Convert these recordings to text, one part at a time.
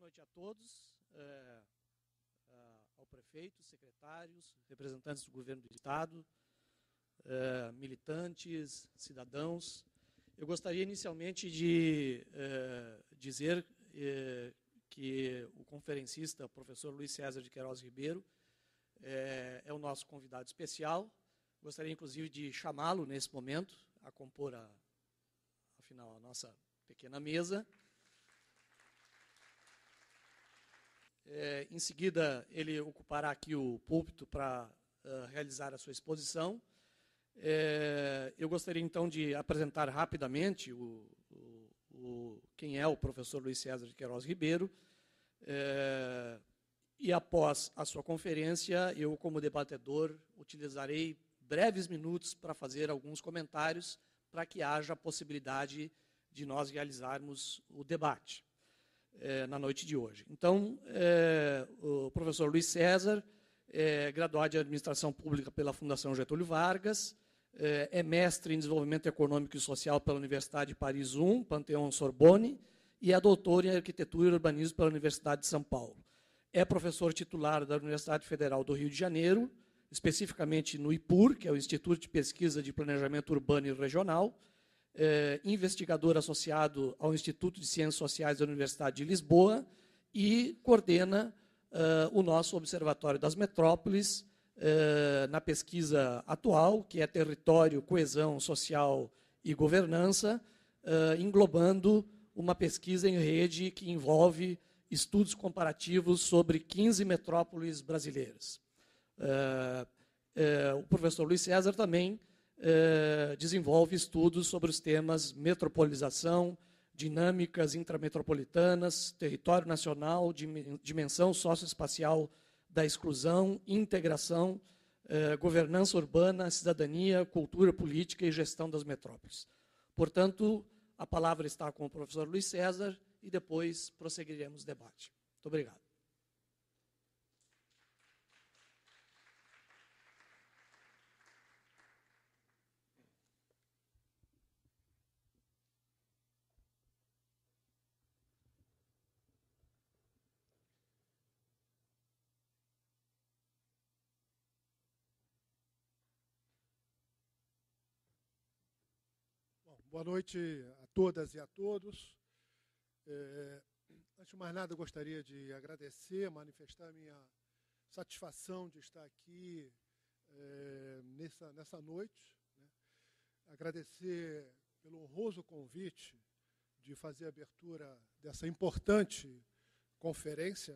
noite a todos, ao prefeito, secretários, representantes do governo do Estado, militantes, cidadãos. Eu gostaria inicialmente de dizer que o conferencista, professor Luiz César de Queiroz Ribeiro, é o nosso convidado especial. Gostaria, inclusive, de chamá-lo nesse momento a compor, afinal, a nossa pequena mesa. Em seguida, ele ocupará aqui o púlpito para realizar a sua exposição. Eu gostaria, então, de apresentar rapidamente quem é o professor Luiz César de Queiroz Ribeiro. E, após a sua conferência, eu, como debatedor, utilizarei breves minutos para fazer alguns comentários para que haja a possibilidade de nós realizarmos o debate na noite de hoje. Então, o professor Luiz César é graduado em Administração Pública pela Fundação Getúlio Vargas, é mestre em Desenvolvimento Econômico e Social pela Universidade de Paris I, Panthéon-Sorbonne, e é doutor em Arquitetura e Urbanismo pela Universidade de São Paulo. É professor titular da Universidade Federal do Rio de Janeiro, especificamente no IPUR, que é o Instituto de Pesquisa de Planejamento Urbano e Regional, investigador associado ao Instituto de Ciências Sociais da Universidade de Lisboa e coordena o nosso Observatório das Metrópoles na pesquisa atual, que é Território, Coesão Social e Governança, englobando uma pesquisa em rede que envolve estudos comparativos sobre 15 metrópoles brasileiras. O professor Luiz César também desenvolve estudos sobre os temas metropolização, dinâmicas intrametropolitanas, território nacional, dimensão socioespacial da exclusão, integração, governança urbana, cidadania, cultura política e gestão das metrópoles. Portanto, a palavra está com o professor Luiz César e depois prosseguiremos o debate. Muito obrigado. Boa noite a todas e a todos. Antes de mais nada, eu gostaria de agradecer, manifestar a minha satisfação de estar aqui nessa noite, né? Agradecer pelo honroso convite de fazer a abertura dessa importante conferência,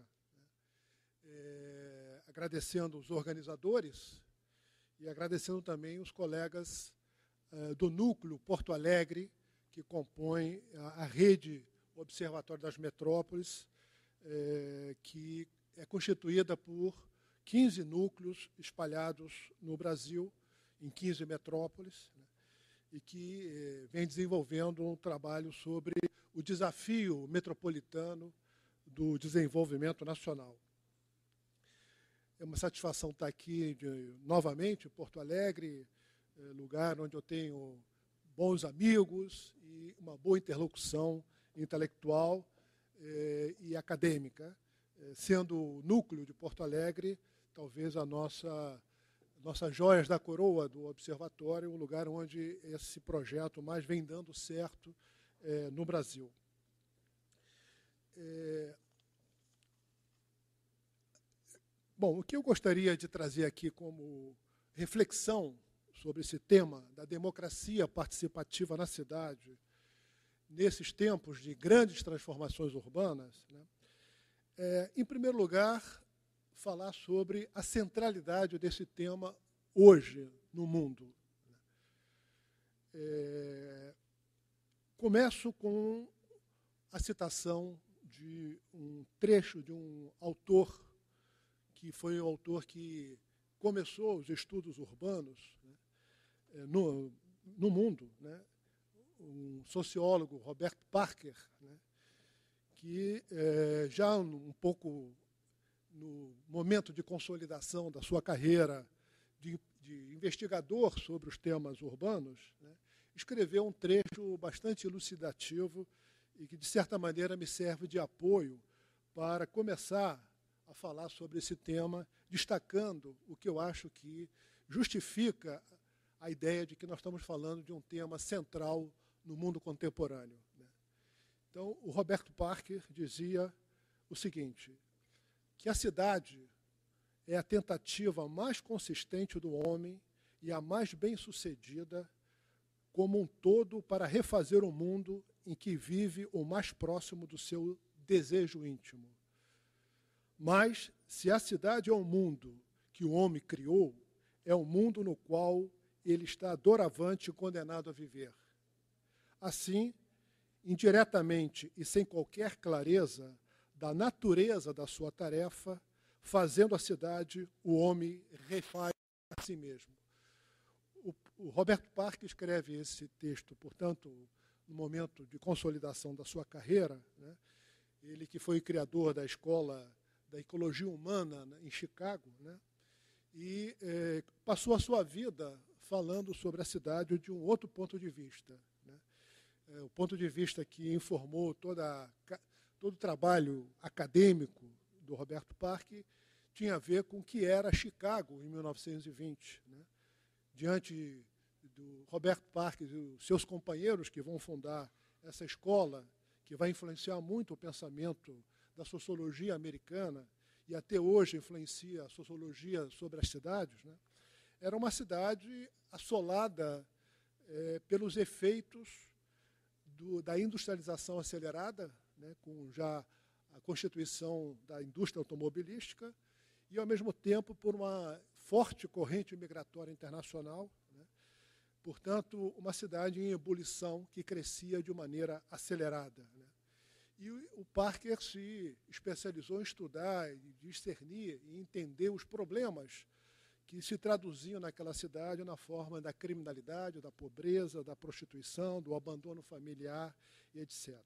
né? Agradecendo os organizadores e agradecendo também os colegas do Núcleo Porto Alegre, que compõe a rede Observatório das Metrópoles, que é constituída por 15 núcleos espalhados no Brasil, em 15 metrópoles, né, e que vem desenvolvendo um trabalho sobre o desafio metropolitano do desenvolvimento nacional. É uma satisfação estar aqui novamente em Porto Alegre, lugar onde eu tenho bons amigos e uma boa interlocução intelectual e acadêmica, sendo o núcleo de Porto Alegre talvez a nossas joias da coroa do Observatório, o lugar onde esse projeto mais vem dando certo no Brasil. Bom, o que eu gostaria de trazer aqui como reflexão sobre esse tema da democracia participativa na cidade, nesses tempos de grandes transformações urbanas, né, em primeiro lugar, falar sobre a centralidade desse tema hoje no mundo. Começo com a citação de um trecho de um autor, que foi o autor que começou os estudos urbanos, né, no mundo, né, um sociólogo, Robert Parker, né, que já um pouco no momento de consolidação da sua carreira de investigador sobre os temas urbanos, né, escreveu um trecho bastante elucidativo e que, de certa maneira, me serve de apoio para começar a falar sobre esse tema, destacando o que eu acho que justifica a ideia de que nós estamos falando de um tema central no mundo contemporâneo. Então, o Roberto Parker dizia o seguinte, que a cidade é a tentativa mais consistente do homem e a mais bem-sucedida como um todo para refazer o mundo em que vive o mais próximo do seu desejo íntimo. Mas, se a cidade é o mundo que o homem criou, é o mundo no qual ele está doravante condenado a viver. Assim, indiretamente e sem qualquer clareza da natureza da sua tarefa, fazendo a cidade, o homem refaz a si mesmo. O Roberto Parker escreve esse texto, portanto, no momento de consolidação da sua carreira, né? Ele que foi criador da Escola da Ecologia Humana, né, em Chicago, né? E passou a sua vida falando sobre a cidade de um outro ponto de vista, né? O ponto de vista que informou todo o trabalho acadêmico do Roberto Parker tinha a ver com o que era Chicago em 1920. Né? Diante do Roberto Parker e os seus companheiros que vão fundar essa escola, que vai influenciar muito o pensamento da sociologia americana e até hoje influencia a sociologia sobre as cidades, né? Era uma cidade assolada pelos efeitos da industrialização acelerada, né, com já a constituição da indústria automobilística, e, ao mesmo tempo, por uma forte corrente migratória internacional, né, portanto, uma cidade em ebulição que crescia de maneira acelerada. Né. E o Parker se especializou em estudar, e discernir e entender os problemas que se traduziam naquela cidade na forma da criminalidade, da pobreza, da prostituição, do abandono familiar e etc.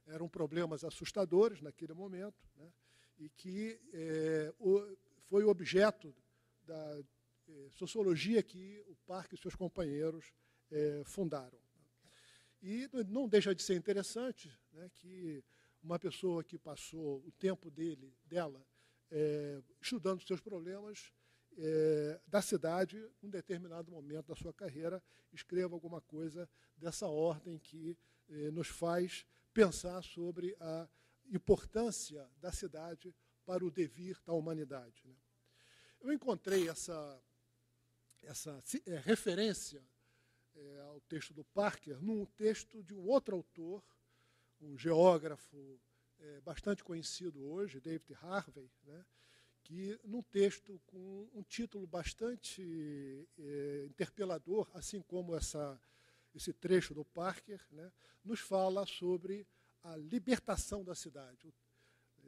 Eram problemas assustadores naquele momento, né, e que foi objeto da sociologia que o Parker e seus companheiros fundaram. E não deixa de ser interessante, né, que uma pessoa que passou o tempo dela estudando seus problemas da cidade, em um determinado momento da sua carreira, escreva alguma coisa dessa ordem que nos faz pensar sobre a importância da cidade para o devir da humanidade. Né? Eu encontrei essa referência ao texto do Parker num texto de um outro autor, um geógrafo bastante conhecido hoje, David Harvey, né? Que num texto com um título bastante interpelador, assim como esse trecho do Parker, né, nos fala sobre a libertação da cidade,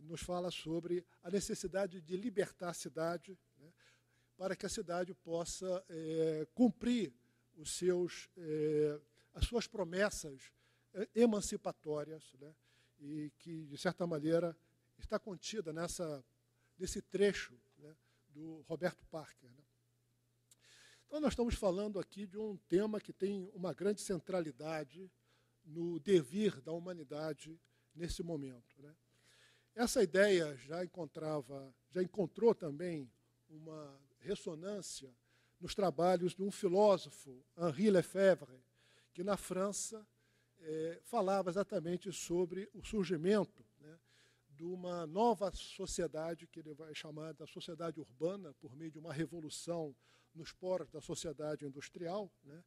nos fala sobre a necessidade de libertar a cidade, né, para que a cidade possa cumprir as suas promessas emancipatórias, né, e que, de certa maneira, está contida nesse trecho, né, do Roberto Parker. Né. Então, nós estamos falando aqui de um tema que tem uma grande centralidade no devir da humanidade nesse momento. Né. Essa ideia já encontrou também uma ressonância nos trabalhos de um filósofo, Henri Lefebvre, que na França falava exatamente sobre o surgimento, né, de uma nova sociedade, que ele vai chamar da sociedade urbana, por meio de uma revolução nos poros da sociedade industrial, né,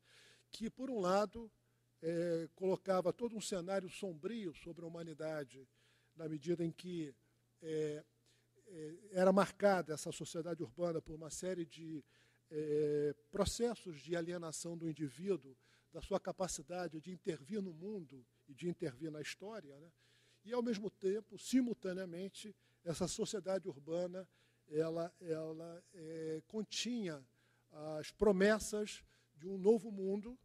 que, por um lado, colocava todo um cenário sombrio sobre a humanidade, na medida em que era marcada essa sociedade urbana por uma série de processos de alienação do indivíduo, da sua capacidade de intervir no mundo e de intervir na história, né? E, ao mesmo tempo, simultaneamente, essa sociedade urbana ela continha as promessas de um novo mundo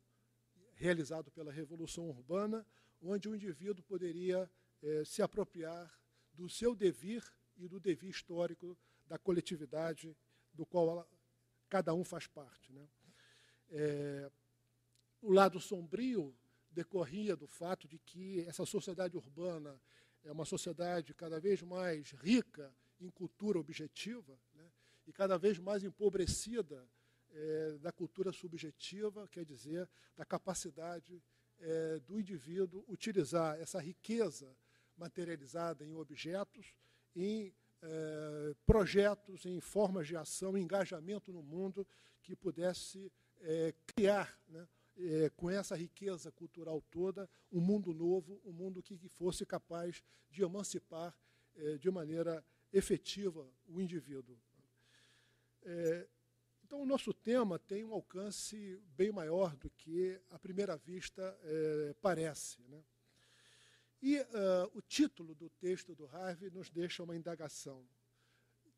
realizado pela Revolução Urbana, onde o indivíduo poderia se apropriar do seu devir e do devir histórico da coletividade do qual cada um faz parte. Né? O lado sombrio decorria do fato de que essa sociedade urbana é uma sociedade cada vez mais rica em cultura objetiva, né, e cada vez mais empobrecida da cultura subjetiva, quer dizer, da capacidade do indivíduo utilizar essa riqueza materializada em objetos, em projetos, em formas de ação, engajamento no mundo que pudesse criar, né, com essa riqueza cultural toda, um mundo novo, um mundo que fosse capaz de emancipar de maneira efetiva o indivíduo. Então, o nosso tema tem um alcance bem maior do que, à primeira vista, parece, né? E o título do texto do Harvey nos deixa uma indagação.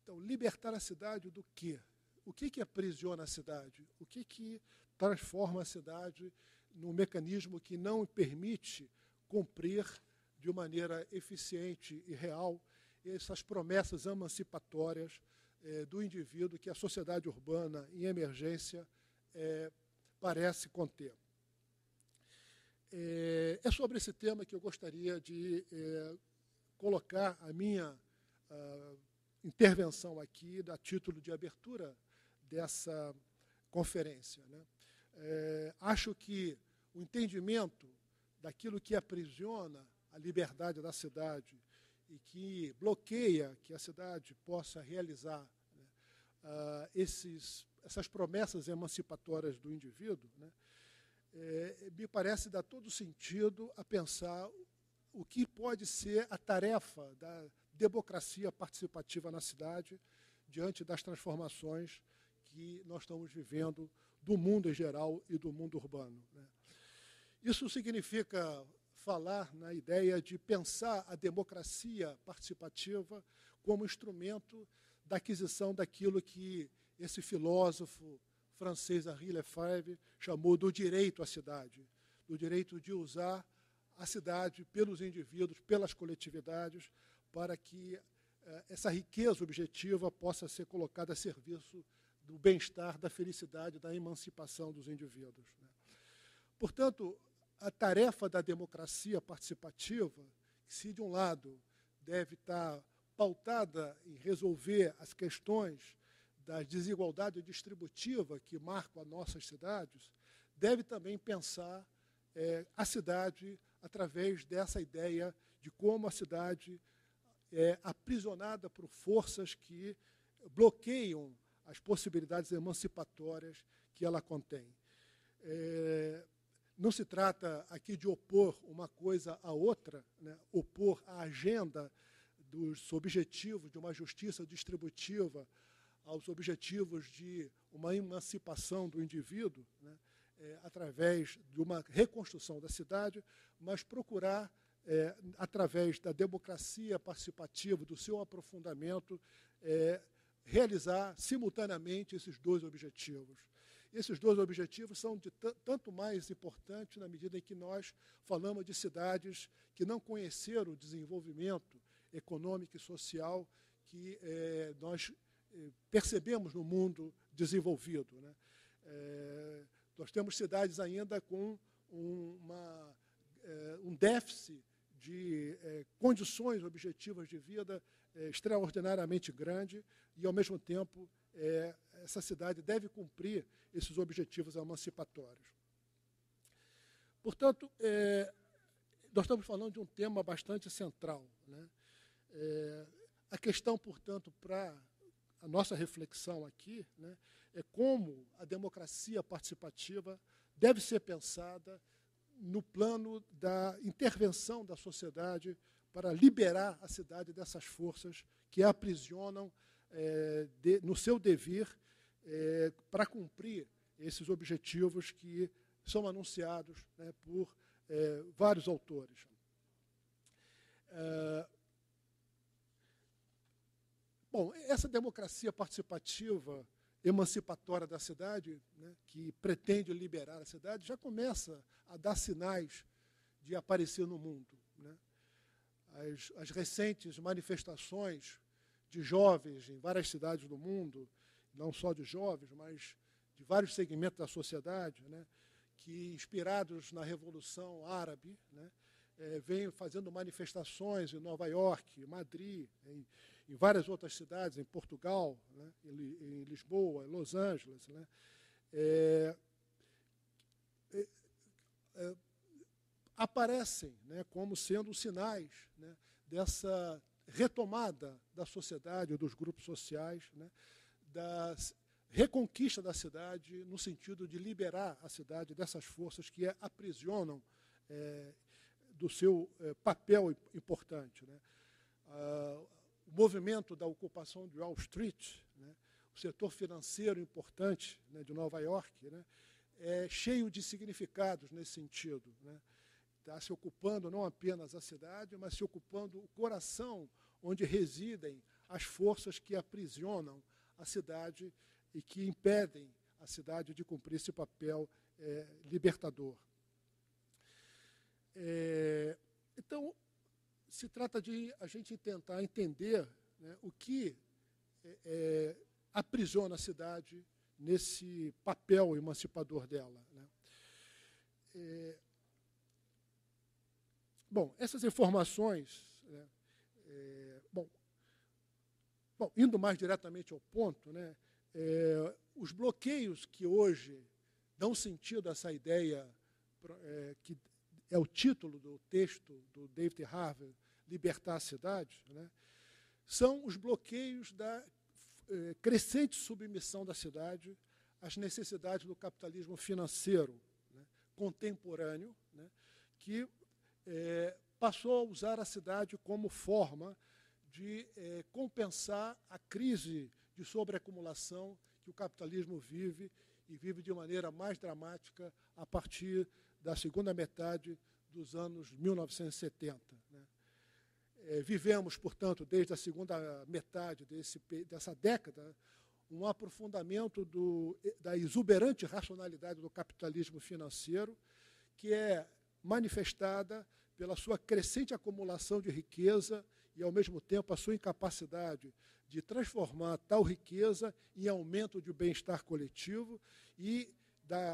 Então, libertar a cidade do quê? O que aprisiona a cidade? O que transforma a cidade num mecanismo que não permite cumprir de maneira eficiente e real essas promessas emancipatórias do indivíduo que a sociedade urbana em emergência parece conter? É sobre esse tema que eu gostaria de colocar a minha intervenção aqui, a título de abertura dessa conferência, né? Acho que o entendimento daquilo que aprisiona a liberdade da cidade e que bloqueia que a cidade possa realizar, né, essas promessas emancipatórias do indivíduo, né, me parece dar todo sentido a pensar o que pode ser a tarefa da democracia participativa na cidade diante das transformações que nós estamos vivendo do mundo em geral e do mundo urbano, né. Isso significa falar na ideia de pensar a democracia participativa como instrumento da aquisição daquilo que esse filósofo francês Henri Lefebvre chamou do direito à cidade, do direito de usar a cidade pelos indivíduos, pelas coletividades, para que essa riqueza objetiva possa ser colocada a serviço do bem-estar, da felicidade, da emancipação dos indivíduos, né? Portanto, a tarefa da democracia participativa, que se de um lado deve estar pautada em resolver as questões da desigualdade distributiva que marcam as nossas cidades, deve também pensar a cidade através dessa ideia de como a cidade é aprisionada por forças que bloqueiam as possibilidades emancipatórias que ela contém. Não se trata aqui de opor uma coisa à outra, né? Opor a agenda dos objetivos de uma justiça distributiva aos objetivos de uma emancipação do indivíduo, né? Através de uma reconstrução da cidade, mas procurar, através da democracia participativa, do seu aprofundamento, realizar simultaneamente esses dois objetivos. Esses dois objetivos são de tanto mais importantes na medida em que nós falamos de cidades que não conheceram o desenvolvimento econômico e social que nós percebemos no mundo desenvolvido, né? Nós temos cidades ainda com um déficit de condições objetivas de vida extraordinariamente grande e, ao mesmo tempo, essa cidade deve cumprir esses objetivos emancipatórios. Portanto, nós estamos falando de um tema bastante central, né? A questão, portanto, para a nossa reflexão aqui, né, é como a democracia participativa deve ser pensada no plano da intervenção da sociedade para liberar a cidade dessas forças que a aprisionam no seu dever para cumprir esses objetivos que são anunciados, né, por vários autores. Bom, essa democracia participativa emancipatória da cidade, né, que pretende liberar a cidade, já começa a dar sinais de aparecer no mundo, né? As recentes manifestações de jovens em várias cidades do mundo, não só de jovens, mas de vários segmentos da sociedade, né, que, inspirados na Revolução Árabe, né, vem fazendo manifestações em Nova York, Madrid, em várias outras cidades, em Portugal, né, em Lisboa, em Los Angeles, né, aparecem, né, como sendo sinais, né, dessa retomada da sociedade, dos grupos sociais, né, da reconquista da cidade, no sentido de liberar a cidade dessas forças que aprisionam do seu papel importante. Né. O movimento da ocupação de Wall Street, né, o setor financeiro importante, né, de Nova York, né, é cheio de significados nesse sentido. Né. Está se ocupando não apenas a cidade, mas se ocupando o coração onde residem as forças que aprisionam a cidade e que impedem a cidade de cumprir esse papel libertador. Então, se trata de a gente tentar entender, né, o que aprisiona a cidade nesse papel emancipador dela. Né. Bom, essas informações, né, indo mais diretamente ao ponto, né, os bloqueios que hoje dão sentido a essa ideia, que é o título do texto do David Harvey, Libertar a Cidade, né, são os bloqueios da crescente submissão da cidade às necessidades do capitalismo financeiro, né, contemporâneo, né, que passou a usar a cidade como forma de compensar a crise de sobreacumulação que o capitalismo vive, e vive de maneira mais dramática a partir da segunda metade dos anos 1970. Né. Vivemos, portanto, desde a segunda metade dessa década, um aprofundamento da exuberante racionalidade do capitalismo financeiro, que é manifestada pela sua crescente acumulação de riqueza e, ao mesmo tempo, a sua incapacidade de transformar tal riqueza em aumento de bem-estar coletivo e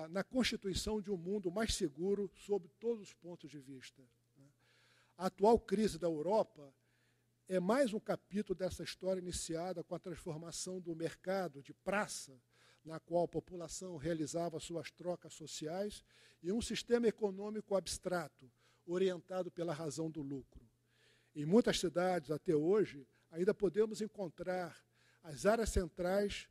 na constituição de um mundo mais seguro sob todos os pontos de vista. A atual crise da Europa é mais um capítulo dessa história iniciada com a transformação do mercado de praça, na qual a população realizava suas trocas sociais, em um sistema econômico abstrato, orientado pela razão do lucro. Em muitas cidades, até hoje, ainda podemos encontrar as áreas centrais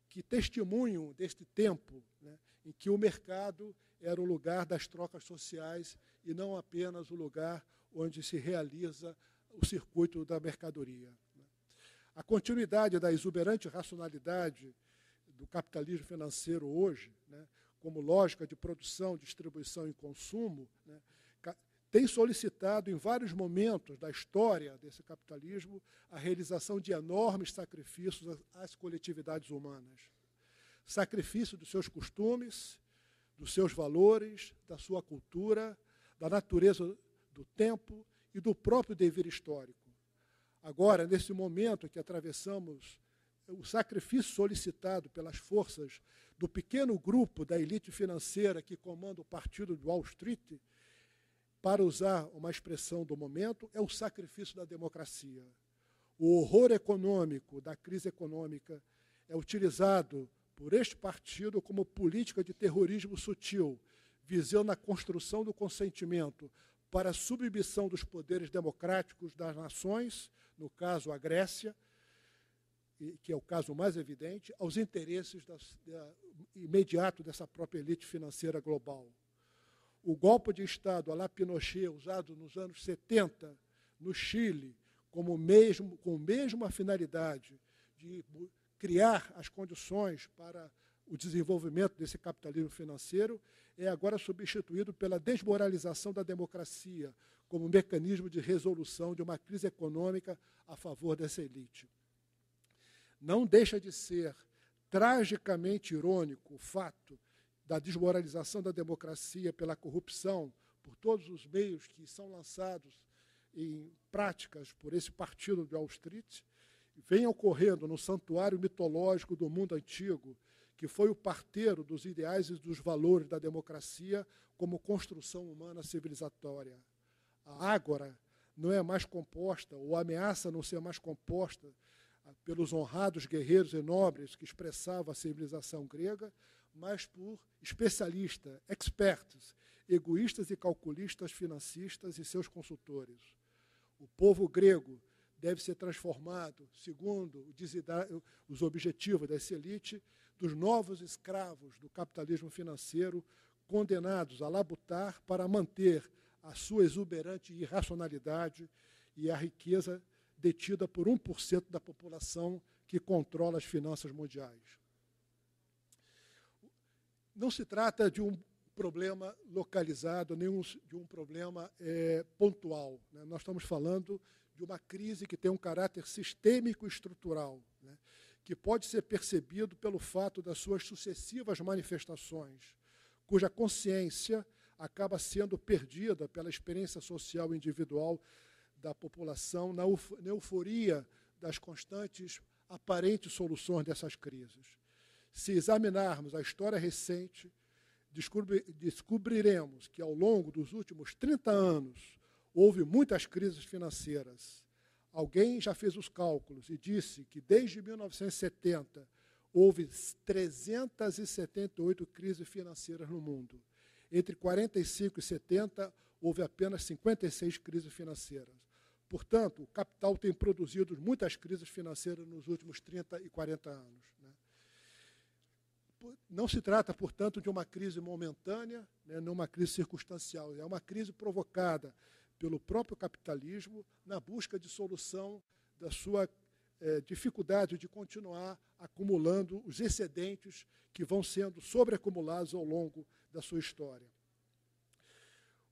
que testemunham deste tempo, né, em que o mercado era o lugar das trocas sociais e não apenas o lugar onde se realiza o circuito da mercadoria. A continuidade da exuberante racionalidade do capitalismo financeiro hoje, né, como lógica de produção, distribuição e consumo, né, tem solicitado em vários momentos da história desse capitalismo a realização de enormes sacrifícios às coletividades humanas. Sacrifício dos seus costumes, dos seus valores, da sua cultura, da natureza do tempo e do próprio dever histórico. Agora, nesse momento que atravessamos, o sacrifício solicitado pelas forças do pequeno grupo da elite financeira que comanda o partido de Wall Street, para usar uma expressão do momento, é o sacrifício da democracia. O horror econômico, da crise econômica, é utilizado por este partido como política de terrorismo sutil, visando a construção do consentimento para a submissão dos poderes democráticos das nações, no caso a Grécia, que é o caso mais evidente, aos interesses imediatos dessa própria elite financeira global. O golpe de Estado à la Pinochet, usado nos anos 70, no Chile, com a mesma finalidade de criar as condições para o desenvolvimento desse capitalismo financeiro, é agora substituído pela desmoralização da democracia como mecanismo de resolução de uma crise econômica a favor dessa elite. Não deixa de ser tragicamente irônico o fato da desmoralização da democracia pela corrupção, por todos os meios que são lançados em práticas por esse partido de Wall Street, vem ocorrendo no santuário mitológico do mundo antigo, que foi o parteiro dos ideais e dos valores da democracia como construção humana civilizatória. a ágora não é mais composta, ou ameaça não ser mais composta pelos honrados guerreiros e nobres que expressavam a civilização grega, mas por especialistas, expertos, egoístas e calculistas financistas e seus consultores. O povo grego deve ser transformado, segundo os objetivos dessa elite, dos novos escravos do capitalismo financeiro, condenados a labutar para manter a sua exuberante irracionalidade e a riqueza detida por 1% da população que controla as finanças mundiais. Não se trata de um problema localizado, nem de um problema pontual, né? Nós estamos falando de uma crise que tem um caráter sistêmico e estrutural, né? Que pode ser percebido pelo fato das suas sucessivas manifestações, cuja consciência acaba sendo perdida pela experiência social individual da população na euforia das constantes aparentes soluções dessas crises. Se examinarmos a história recente, descobriremos que, ao longo dos últimos 30 anos, houve muitas crises financeiras. Alguém já fez os cálculos e disse que, desde 1970, houve 378 crises financeiras no mundo. Entre 45 e 70, houve apenas 56 crises financeiras. Portanto, o capital tem produzido muitas crises financeiras nos últimos 30 e 40 anos. Né? Não se trata, portanto, de uma crise momentânea, né, não uma crise circunstancial. É uma crise provocada pelo próprio capitalismo na busca de solução da sua dificuldade de continuar acumulando os excedentes que vão sendo sobreacumulados ao longo da sua história.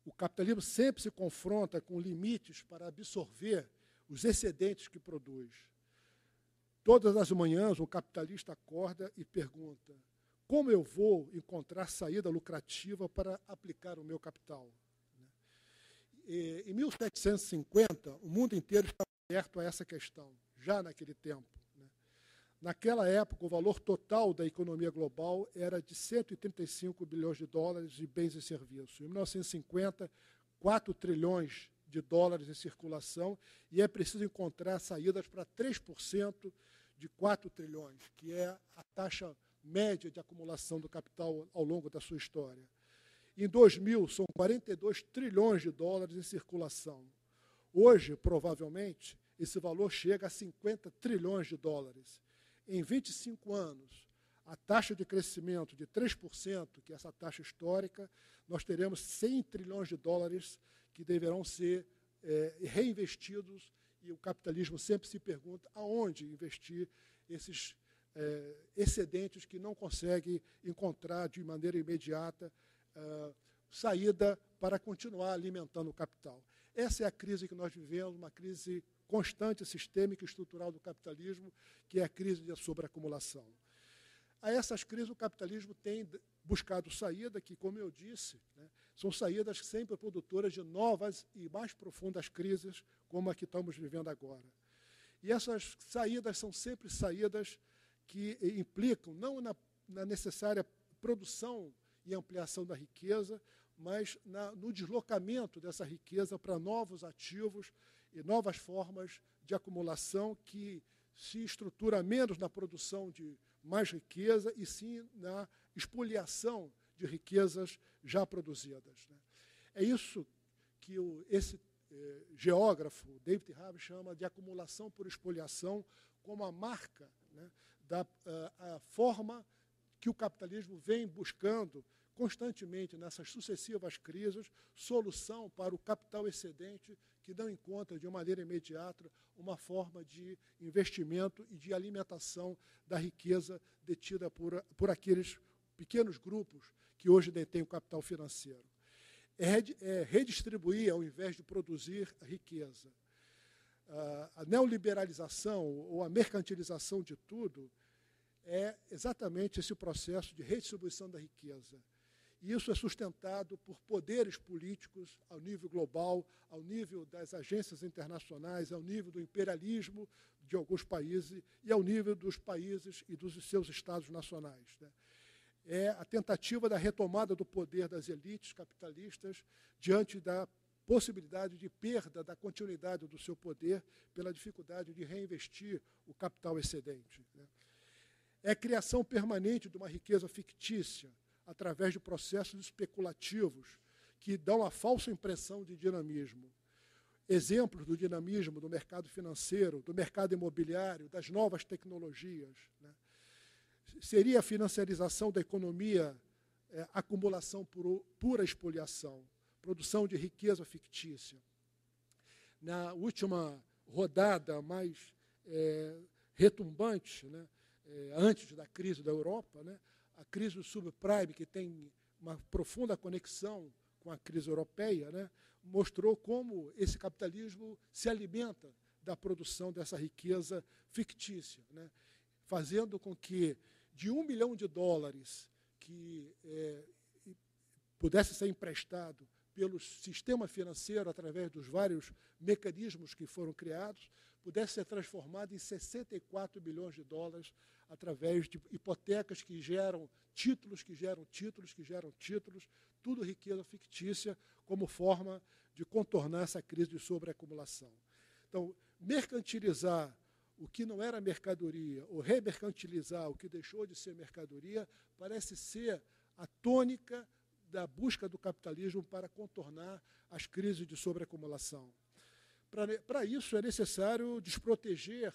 O capitalismo sempre se confronta com limites para absorver os excedentes que produz. Todas as manhãs, o capitalista acorda e pergunta: como eu vou encontrar saída lucrativa para aplicar o meu capital? Em 1750, o mundo inteiro estava aberto a essa questão, já naquele tempo. Naquela época, o valor total da economia global era de 135 bilhões de dólares de bens e serviços. Em 1950, 4 trilhões de dólares em circulação, e é preciso encontrar saídas para 3% de 4 trilhões, que é a taxa média de acumulação do capital ao longo da sua história. Em 2000, são 42 trilhões de dólares em circulação. Hoje, provavelmente, esse valor chega a 50 trilhões de dólares. Em 25 anos, a taxa de crescimento de 3%, que é essa taxa histórica, nós teremos 100 trilhões de dólares que deverão ser reinvestidos, e o capitalismo sempre se pergunta aonde investir esses excedentes que não consegue encontrar de maneira imediata saída para continuar alimentando o capital. Essa é a crise que nós vivemos, uma crise constante, sistêmica e estrutural do capitalismo, que é a crise da sobreacumulação. A essas crises, o capitalismo tem buscado saída, que, como eu disse, né, são saídas sempre produtoras de novas e mais profundas crises, como a que estamos vivendo agora. E essas saídas são sempre saídas que implicam, não na necessária produção e ampliação da riqueza, mas no deslocamento dessa riqueza para novos ativos e novas formas de acumulação que se estrutura menos na produção de mais riqueza e sim na expoliação de riquezas já produzidas. Né? É isso que esse geógrafo, David Harvey, chama de acumulação por expoliação, como a marca, né, a forma que o capitalismo vem buscando constantemente nessas sucessivas crises, solução para o capital excedente que não encontra de maneira imediata uma forma de investimento e de alimentação da riqueza detida por aqueles pequenos grupos que hoje detêm o capital financeiro. É redistribuir ao invés de produzir a riqueza. A neoliberalização ou a mercantilização de tudo é exatamente esse processo de redistribuição da riqueza. E isso é sustentado por poderes políticos ao nível global, ao nível das agências internacionais, ao nível do imperialismo de alguns países e ao nível dos países e dos seus estados nacionais. Né? É a tentativa da retomada do poder das elites capitalistas diante da possibilidade de perda da continuidade do seu poder pela dificuldade de reinvestir o capital excedente. É a criação permanente de uma riqueza fictícia através de processos especulativos que dão a falsa impressão de dinamismo. Exemplos do dinamismo do mercado financeiro, do mercado imobiliário, das novas tecnologias. Seria a financiarização da economia, acumulação por pura expoliação, produção de riqueza fictícia. Na última rodada mais retumbante, antes da crise da Europa, a crise do subprime, que tem uma profunda conexão com a crise europeia, mostrou como esse capitalismo se alimenta da produção dessa riqueza fictícia, fazendo com que de $1 milhão que pudesse ser emprestado pelo sistema financeiro através dos vários mecanismos que foram criados, pudesse ser transformado em $64 bilhões através de hipotecas que geram títulos, que geram títulos, que geram títulos, tudo riqueza fictícia como forma de contornar essa crise de sobreacumulação. Então, mercantilizar o que não era mercadoria, ou remercantilizar o que deixou de ser mercadoria, parece ser a tônica da busca do capitalismo para contornar as crises de sobreacumulação. Para isso, é necessário desproteger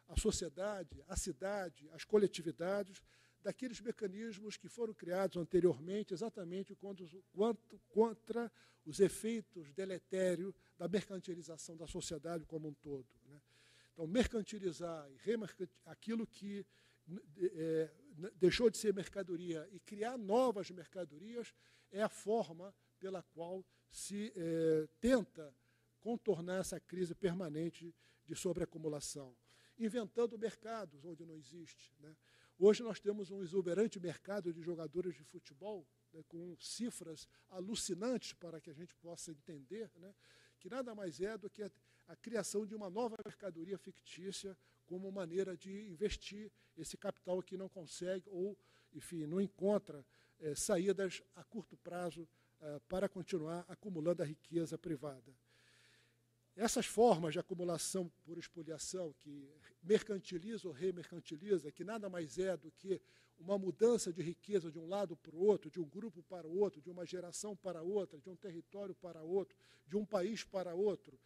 a sociedade, a cidade, as coletividades, daqueles mecanismos que foram criados anteriormente, exatamente contra os efeitos deletérios da mercantilização da sociedade como um todo. Então, mercantilizar e aquilo que deixou de ser mercadoria e criar novas mercadorias é a forma pela qual se tenta contornar essa crise permanente de sobreacumulação, inventando mercados onde não existe. Hoje nós temos um exuberante mercado de jogadores de futebol, com cifras alucinantes para que a gente possa entender, que nada mais é do que a criação de uma nova mercadoria fictícia como maneira de investir esse capital que não consegue ou, enfim, não encontra saídas a curto prazo para continuar acumulando a riqueza privada. Essas formas de acumulação por expoliação, que mercantiliza ou remercantiliza, que nada mais é do que uma mudança de riqueza de um lado para o outro, de um grupo para o outro, de uma geração para outra, de um território para outro, de um país para outro,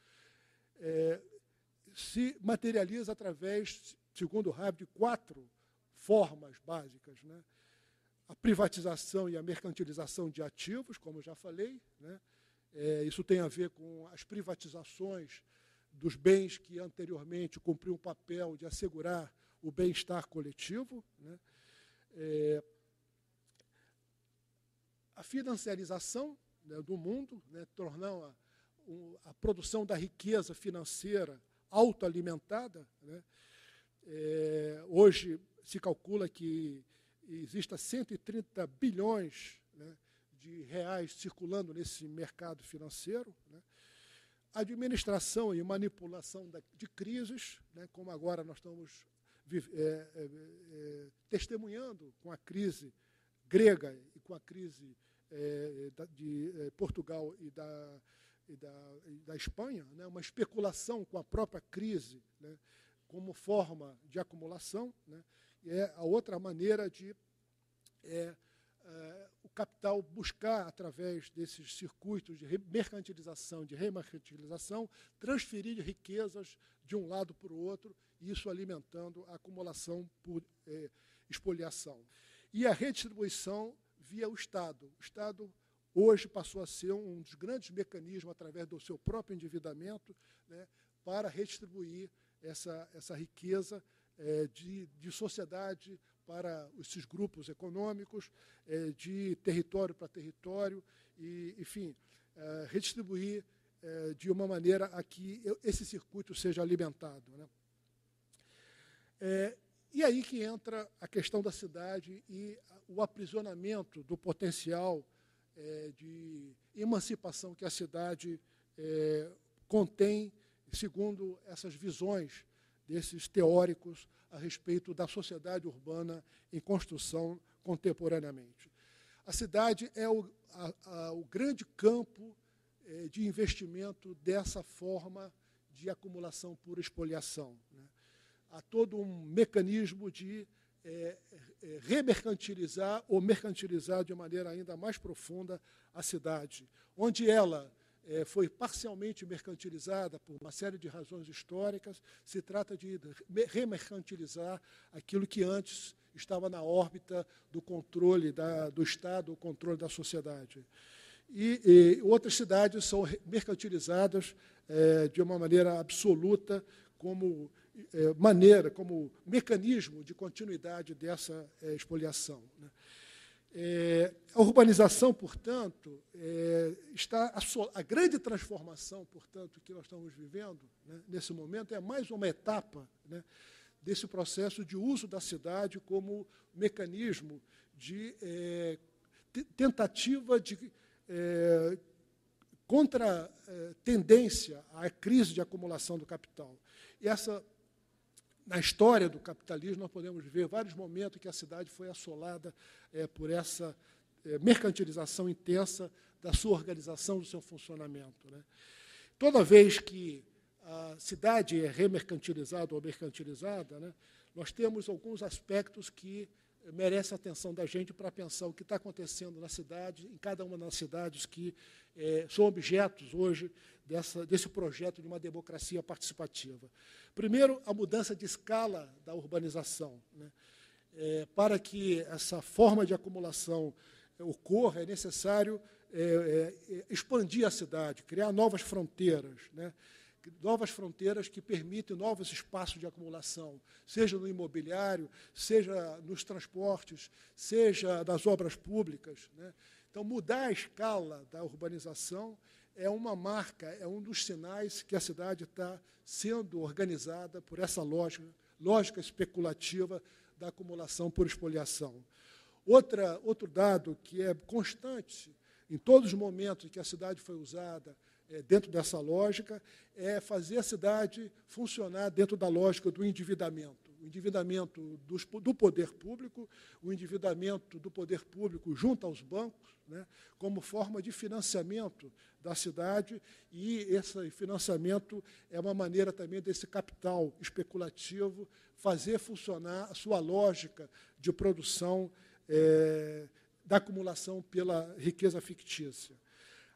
se materializa através, segundo Hayek, de 4 formas básicas. A privatização e a mercantilização de ativos, como eu já falei, isso tem a ver com as privatizações dos bens que anteriormente cumpriam o papel de assegurar o bem-estar coletivo. A financiarização do mundo, tornando a produção da riqueza financeira autoalimentada. Hoje se calcula que exista 130 bilhões de reais circulando nesse mercado financeiro, administração e manipulação de crises, como agora nós estamos testemunhando com a crise grega e com a crise de Portugal e da Espanha, uma especulação com a própria crise como forma de acumulação, e é a outra maneira de o capital buscar, através desses circuitos de mercantilização, de remercantilização, transferir riquezas de um lado para o outro, e isso alimentando a acumulação por expoliação. E a redistribuição via o Estado. O Estado hoje passou a ser um dos grandes mecanismos, através do seu próprio endividamento, para redistribuir essa riqueza de sociedade para esses grupos econômicos, de território para território, e, enfim, redistribuir de uma maneira a que esse circuito seja alimentado. E aí que entra a questão da cidade e o aprisionamento do potencial de emancipação que a cidade contém, segundo essas visões desses teóricos a respeito da sociedade urbana em construção contemporaneamente. A cidade é o grande campo de investimento dessa forma de acumulação por expoliação, né? Há todo um mecanismo de remercantilizar ou mercantilizar de maneira ainda mais profunda a cidade, onde ela foi parcialmente mercantilizada por uma série de razões históricas. Se trata de remercantilizar aquilo que antes estava na órbita do controle do Estado, o controle da sociedade. E outras cidades são mercantilizadas de uma maneira absoluta como mecanismo de continuidade dessa expoliação, né? A urbanização, portanto, a grande transformação, portanto, que nós estamos vivendo, né, nesse momento, é mais uma etapa, né, desse processo de uso da cidade como mecanismo de tentativa de contra-tendência à crise de acumulação do capital. E na história do capitalismo, nós podemos ver vários momentos que a cidade foi assolada por essa mercantilização intensa da sua organização, do seu funcionamento, né? Toda vez que a cidade é remercantilizada ou mercantilizada, né, nós temos alguns aspectos que merecem a atenção da gente para pensar o que está acontecendo na cidade, em cada uma das cidades que são objetos hoje desse projeto de uma democracia participativa. Primeiro, a mudança de escala da urbanização, né? Para que essa forma de acumulação ocorra, é necessário expandir a cidade, criar novas fronteiras, né? Novas fronteiras que permitem novos espaços de acumulação, seja no imobiliário, seja nos transportes, seja nas obras públicas, né? Então, mudar a escala da urbanização é uma marca, é um dos sinais que a cidade está sendo organizada por essa lógica especulativa da acumulação por expoliação. Outro dado que é constante em todos os momentos em que a cidade foi usada dentro dessa lógica é fazer a cidade funcionar dentro da lógica do endividamento. O endividamento do poder público, o endividamento do poder público junto aos bancos, né, como forma de financiamento da cidade, e esse financiamento é uma maneira também desse capital especulativo fazer funcionar a sua lógica de produção da acumulação pela riqueza fictícia.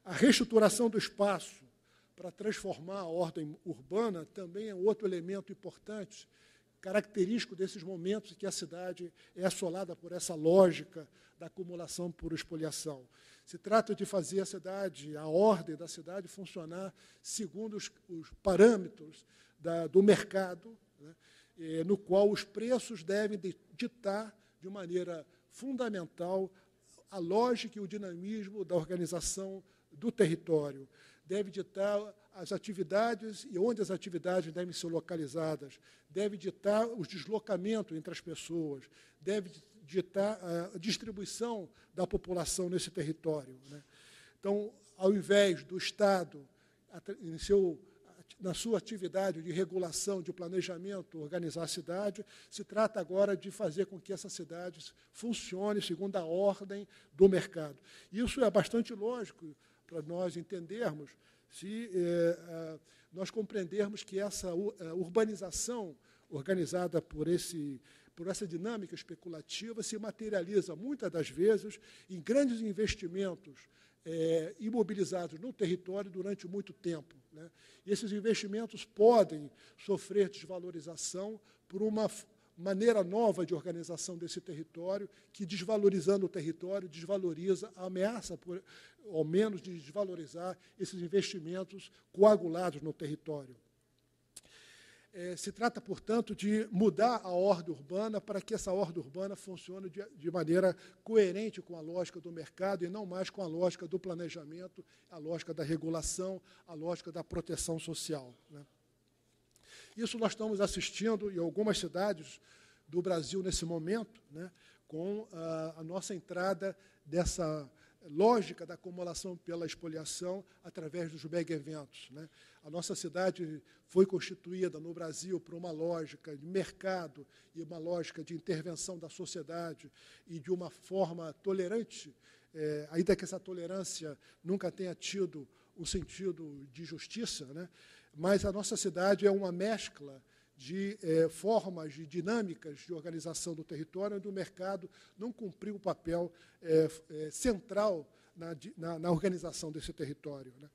A reestruturação do espaço para transformar a ordem urbana também é outro elemento importante, característico desses momentos em que a cidade é assolada por essa lógica da acumulação por expoliação. Se trata de fazer a ordem da cidade funcionar segundo os parâmetros do mercado, né, no qual os preços devem ditar de maneira fundamental a lógica e o dinamismo da organização do território. Deve ditar as atividades e onde as atividades devem ser localizadas, deve ditar os deslocamentos entre as pessoas, deve ditar a distribuição da população nesse território, né? Então, ao invés do Estado, na sua atividade de regulação, de planejamento, organizar a cidade, se trata agora de fazer com que essa cidade funcione segundo a ordem do mercado. Isso é bastante lógico para nós entendermos, se nós compreendermos que essa urbanização organizada por essa dinâmica especulativa se materializa, muitas das vezes, em grandes investimentos imobilizados no território durante muito tempo, né? E esses investimentos podem sofrer desvalorização por uma maneira nova de organização desse território, que, desvalorizando o território, desvaloriza, ameaça, ao menos, de desvalorizar esses investimentos coagulados no território. Se trata, portanto, de mudar a ordem urbana para que essa ordem urbana funcione de maneira coerente com a lógica do mercado e não mais com a lógica do planejamento, a lógica da regulação, a lógica da proteção social, né? Isso nós estamos assistindo em algumas cidades do Brasil nesse momento, né, com a nossa entrada dessa lógica da acumulação pela expoliação através dos mega-eventos, né? A nossa cidade foi constituída no Brasil por uma lógica de mercado e uma lógica de intervenção da sociedade e de uma forma tolerante, ainda que essa tolerância nunca tenha tido um sentido de justiça, né? Mas a nossa cidade é uma mescla de formas, de dinâmicas de organização do território, onde o mercado não cumpriu o papel central na organização desse território, né?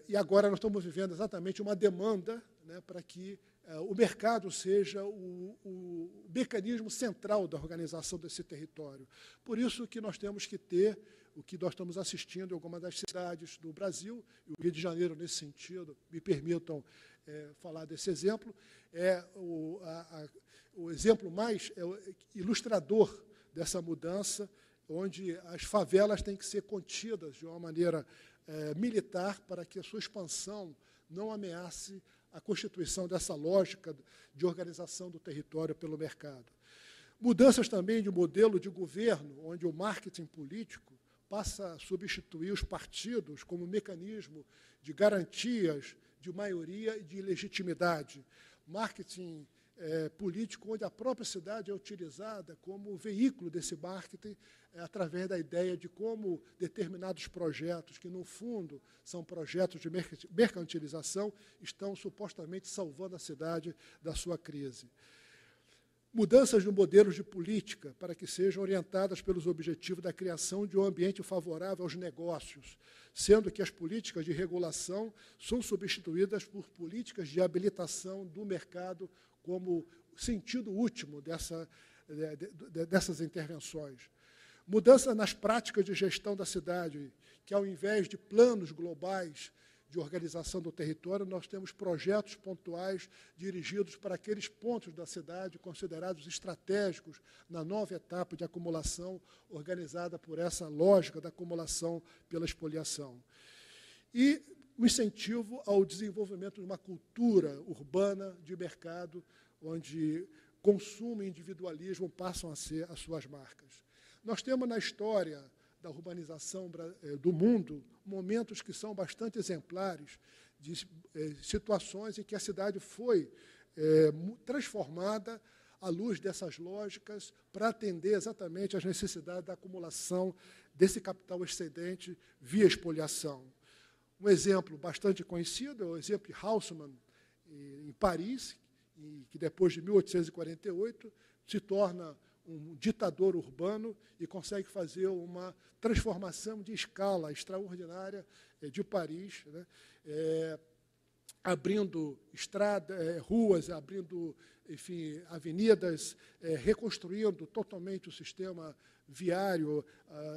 E agora nós estamos vivendo exatamente uma demanda, né, para que o mercado seja o mecanismo central da organização desse território. Por isso que nós temos que ter o que nós estamos assistindo em algumas das cidades do Brasil, e o Rio de Janeiro, nesse sentido, me permitam falar desse exemplo, o exemplo mais ilustrador dessa mudança, onde as favelas têm que ser contidas de uma maneira militar para que a sua expansão não ameace a constituição dessa lógica de organização do território pelo mercado. Mudanças também de modelo de governo, onde o marketing político passa a substituir os partidos como mecanismo de garantias de maioria e de legitimidade. Marketing político, onde a própria cidade é utilizada como veículo desse marketing, através da ideia de como determinados projetos, que no fundo são projetos de mercantilização, estão supostamente salvando a cidade da sua crise. Mudanças no modelo de política para que sejam orientadas pelos objetivos da criação de um ambiente favorável aos negócios, sendo que as políticas de regulação são substituídas por políticas de habilitação do mercado como sentido último dessas intervenções. Mudança nas práticas de gestão da cidade, que ao invés de planos globais de organização do território, nós temos projetos pontuais dirigidos para aqueles pontos da cidade considerados estratégicos na nova etapa de acumulação organizada por essa lógica da acumulação pela expoliação. E o incentivo ao desenvolvimento de uma cultura urbana de mercado, onde consumo e individualismo passam a ser as suas marcas. Nós temos na história da urbanização do mundo momentos que são bastante exemplares de situações em que a cidade foi transformada à luz dessas lógicas para atender exatamente às necessidades da acumulação desse capital excedente via expoliação. Um exemplo bastante conhecido é o exemplo de Haussmann, em Paris, que depois de 1848 se torna um ditador urbano e consegue fazer uma transformação de escala extraordinária de Paris, né? Abrindo ruas, abrindo, enfim, avenidas, reconstruindo totalmente o sistema viário,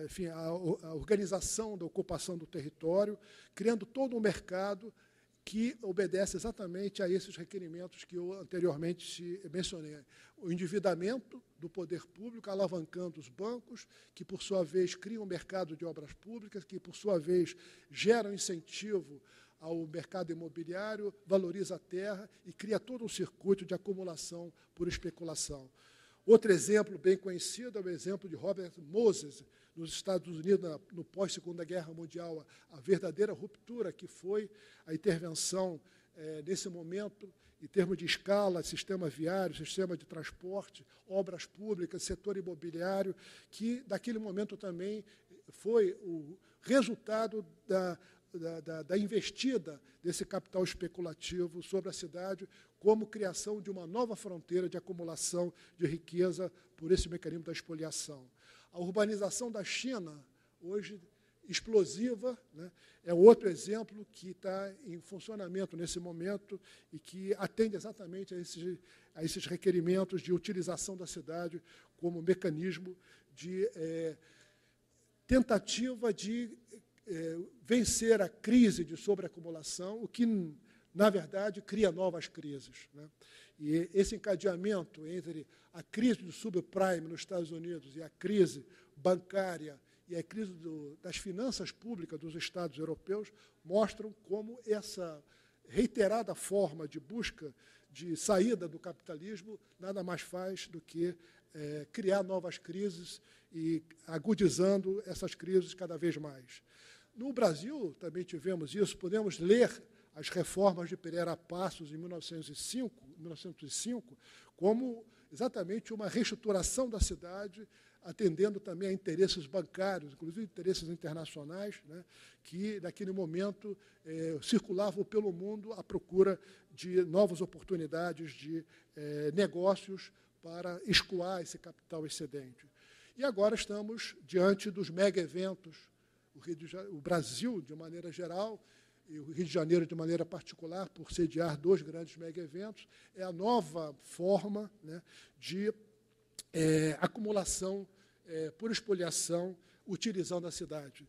enfim, a organização da ocupação do território, criando todo um mercado que obedece exatamente a esses requerimentos que eu anteriormente mencionei. O endividamento do poder público, alavancando os bancos, que, por sua vez, criam um mercado de obras públicas, que, por sua vez, geram incentivo ao mercado imobiliário, valoriza a terra e cria todo um circuito de acumulação por especulação. Outro exemplo bem conhecido é o exemplo de Robert Moses, nos Estados Unidos, no pós-Segunda Guerra Mundial, a verdadeira ruptura que foi a intervenção, nesse momento, em termos de escala, sistema viário, sistema de transporte, obras públicas, setor imobiliário, que, daquele momento também, foi o resultado da investida desse capital especulativo sobre a cidade, como criação de uma nova fronteira de acumulação de riqueza por esse mecanismo da expoliação. A urbanização da China, hoje explosiva, né, é outro exemplo que está em funcionamento nesse momento e que atende exatamente a esses requerimentos de utilização da cidade como mecanismo de tentativa de vencer a crise de sobreacumulação, o que, na verdade, cria novas crises, né? E esse encadeamento entre a crise do subprime nos Estados Unidos e a crise bancária e a crise das finanças públicas dos Estados europeus mostram como essa reiterada forma de busca de saída do capitalismo nada mais faz do que criar novas crises e agudizando essas crises cada vez mais. No Brasil, também tivemos isso, podemos ler as reformas de Pereira Passos, em 1905, como exatamente uma reestruturação da cidade atendendo também a interesses bancários, inclusive interesses internacionais, né, que, naquele momento, circulavam pelo mundo à procura de novas oportunidades de negócios para escoar esse capital excedente. E agora estamos diante dos mega-eventos. O Brasil, de maneira geral, e o Rio de Janeiro, de maneira particular, por sediar 2 grandes mega-eventos, é a nova forma, né, de acumulação por espoliação, utilizando a cidade.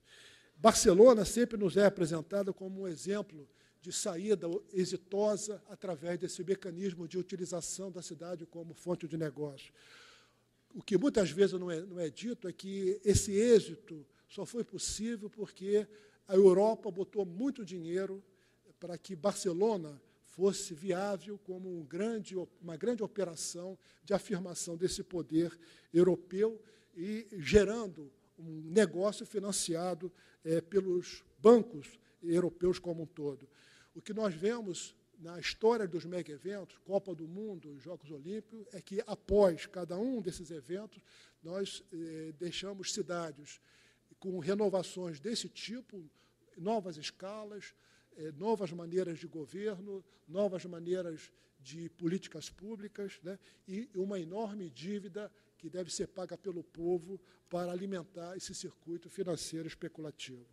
Barcelona sempre nos é apresentada como um exemplo de saída exitosa através desse mecanismo de utilização da cidade como fonte de negócio. O que muitas vezes não é dito é que esse êxito só foi possível porque a Europa botou muito dinheiro para que Barcelona fosse viável como uma grande operação de afirmação desse poder europeu e gerando um negócio financiado pelos bancos europeus como um todo. O que nós vemos na história dos mega-eventos, Copa do Mundo, Jogos Olímpicos, é que, após cada um desses eventos, nós deixamos cidades com renovações desse tipo, novas escalas, novas maneiras de governo, novas maneiras de políticas públicas, né, e uma enorme dívida que deve ser paga pelo povo para alimentar esse circuito financeiro especulativo.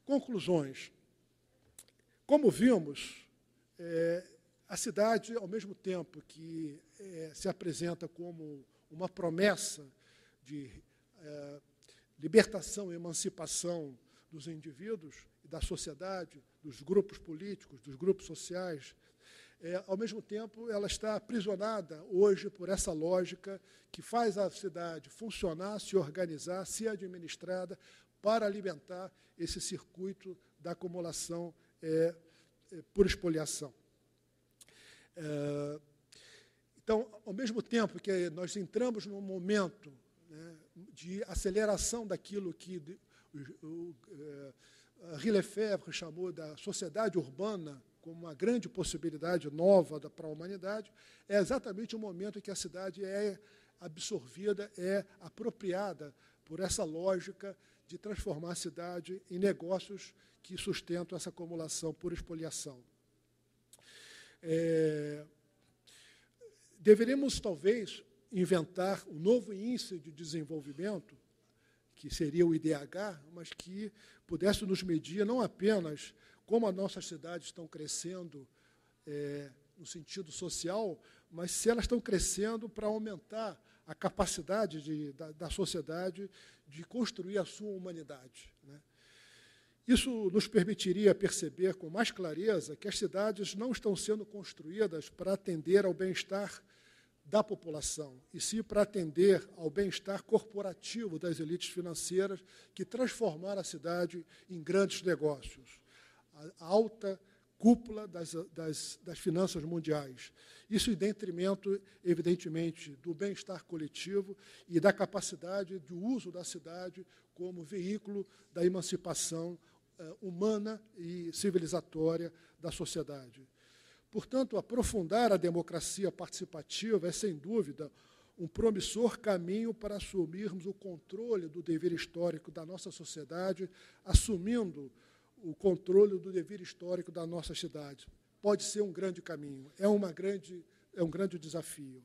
Conclusões. Como vimos, a cidade, ao mesmo tempo que se apresenta como uma promessa de libertação e emancipação dos indivíduos e da sociedade, dos grupos políticos, dos grupos sociais, ao mesmo tempo ela está aprisionada hoje por essa lógica que faz a cidade funcionar, se organizar, ser administrada para alimentar esse circuito da acumulação por espoliação. Então, ao mesmo tempo que nós entramos num momento, né, de aceleração daquilo que Henri Lefebvre chamou da sociedade urbana como uma grande possibilidade nova para a humanidade, é exatamente o momento em que a cidade é absorvida, é apropriada por essa lógica de transformar a cidade em negócios que sustentam essa acumulação por espoliação. Deveríamos, talvez, inventar um novo índice de desenvolvimento, que seria o IDH, mas que pudesse nos medir não apenas como as nossas cidades estão crescendo no sentido social, mas se elas estão crescendo para aumentar a capacidade da sociedade de construir a sua humanidade, né? Isso nos permitiria perceber com mais clareza que as cidades não estão sendo construídas para atender ao bem-estar da população, e sim para atender ao bem-estar corporativo das elites financeiras que transformaram a cidade em grandes negócios, a alta cúpula das finanças mundiais. Isso em detrimento, evidentemente, do bem-estar coletivo e da capacidade de uso da cidade como veículo da emancipação humana e civilizatória da sociedade. Portanto, aprofundar a democracia participativa é, sem dúvida, um promissor caminho para assumirmos o controle do dever histórico da nossa sociedade, assumindo o controle do dever histórico da nossa cidade. Pode ser um grande caminho, é um grande desafio.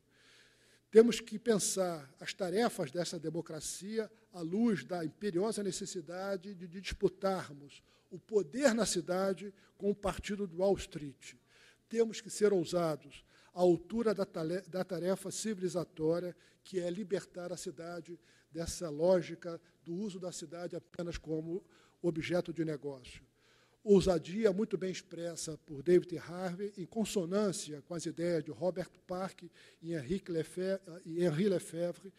Temos que pensar as tarefas dessa democracia à luz da imperiosa necessidade de disputarmos o poder na cidade com o partido do Wall Street. Temos que ser ousados à altura da tarefa civilizatória, que é libertar a cidade dessa lógica do uso da cidade apenas como objeto de negócio. Ousadia muito bem expressa por David Harvey, em consonância com as ideias de Robert Park e Henri Lefebvre,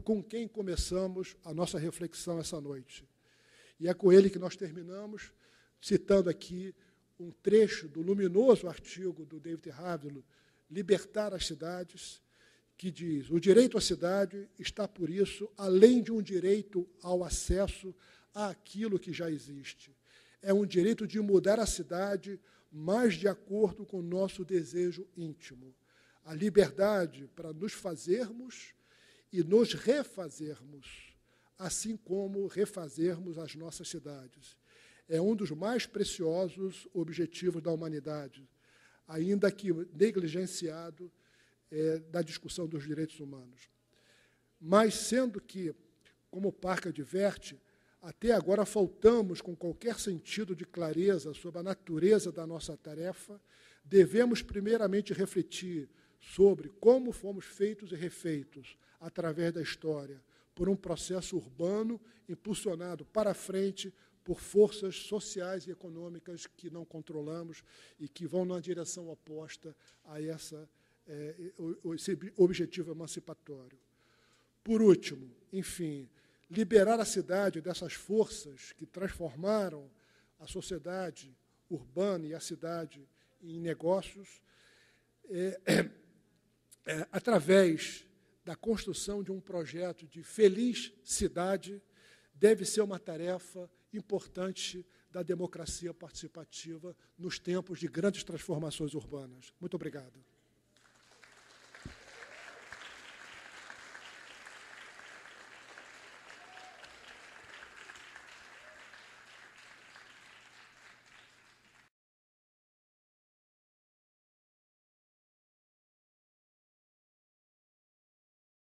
com quem começamos a nossa reflexão essa noite. E é com ele que nós terminamos, citando aqui um trecho do luminoso artigo do David Harvey, Libertar as Cidades, que diz: o direito à cidade está, por isso, além de um direito ao acesso àquilo que já existe. É um direito de mudar a cidade mais de acordo com o nosso desejo íntimo. A liberdade para nos fazermos e nos refazermos, assim como refazermos as nossas cidades. É um dos mais preciosos objetivos da humanidade, ainda que negligenciado da discussão dos direitos humanos. Mas, sendo que, como o Parker adverte, até agora faltamos com qualquer sentido de clareza sobre a natureza da nossa tarefa, devemos primeiramente refletir sobre como fomos feitos e refeitos, através da história, por um processo urbano impulsionado para frente por forças sociais e econômicas que não controlamos e que vão na direção oposta a esse objetivo emancipatório. Por último, enfim, liberar a cidade dessas forças que transformaram a sociedade urbana e a cidade em negócios, através da construção de um projeto de feliz cidade, deve ser uma tarefa importante da democracia participativa nos tempos de grandes transformações urbanas. Muito obrigado.